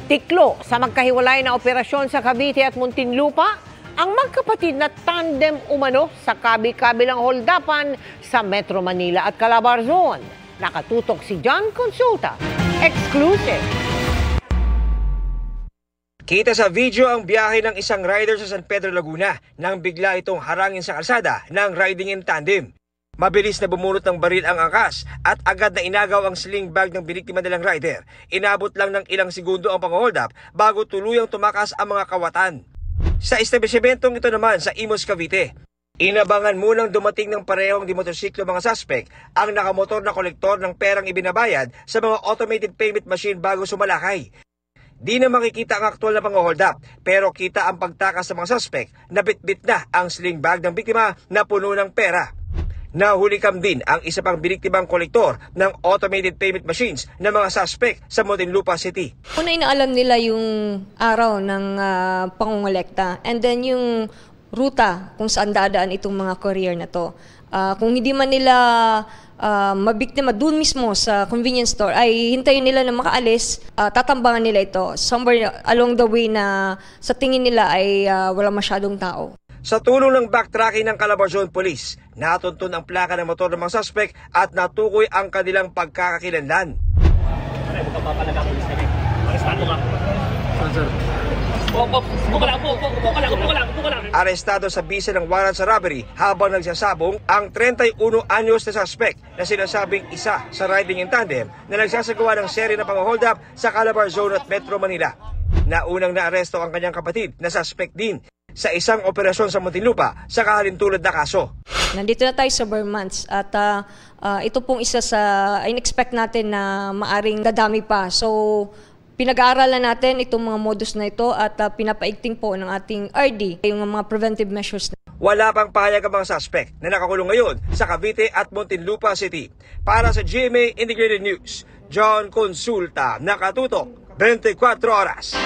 Tiklo sa magkahiwalay na operasyon sa Cavite at Muntinlupa, ang magkapatid na tandem umano sa kabi-kabilang holdapan sa Metro Manila at Calabarzon. Nakatutok si John Consulta. Exclusive. Kita sa video ang biyahe ng isang rider sa San Pedro, Laguna nang bigla itong harangin sa kalsada ng riding in tandem. Mabilis na bumunot ng baril ang angkas at agad na inagaw ang sling bag ng biniktima nilang rider. Inabot lang ng ilang segundo ang pang-hold up bago tuluyang tumakas ang mga kawatan. Sa establishmentong ito naman sa Imus, Cavite, inabangan munang dumating ng parehong di motorsiklo mga suspect ang nakamotor na kolektor ng perang ibinabayad sa mga automated payment machine bago sumalakay. Di na makikita ang aktual na pang-hold up pero kita ang pagtakas ng mga suspect na bitbit na ang sling bag ng biktima na puno ng pera. Nahulikam din ang isa pang biniktimang kolektor ng automated payment machines ng mga suspect sa Muntinlupa City. Una inaalam nila yung araw ng pangongolekta and then yung ruta kung saan dadaan itong mga courier na to. Kung hindi man nila mabiktima doon mismo sa convenience store, ay hintayin nila na makaalis, tatambangan nila ito somewhere along the way na sa tingin nila ay wala masyadong tao. Sa tulong ng backtracking ng Calabarzon Police, natuntun ang plaka ng motor ng mga suspect at natukoy ang kanilang pagkakakilanlan. Arestado sa bisa ng warrant sa robbery habang nagsasabong ang 31 anyos na suspect na sinasabing isa sa riding in tandem na nagsasagawa ng serye ng pang-hold up sa Calabarzon at Metro Manila. Naunang naaresto ang kanyang kapatid na suspect din sa isang operasyon sa Muntinlupa sa kahalintulad na kaso. Nandito na tayo sa Vermonts at ito pong isa sa in-expect natin na maaring dadami pa. So pinag-aaralan natin itong mga modus na ito at pinapaigting po ng ating RD, yung mga preventive measures. Wala pang pahayag ang mga suspect na nakakulong ngayon sa Cavite at Muntinlupa City. Para sa GMA Integrated News, John Consulta, nakatutok 24 oras.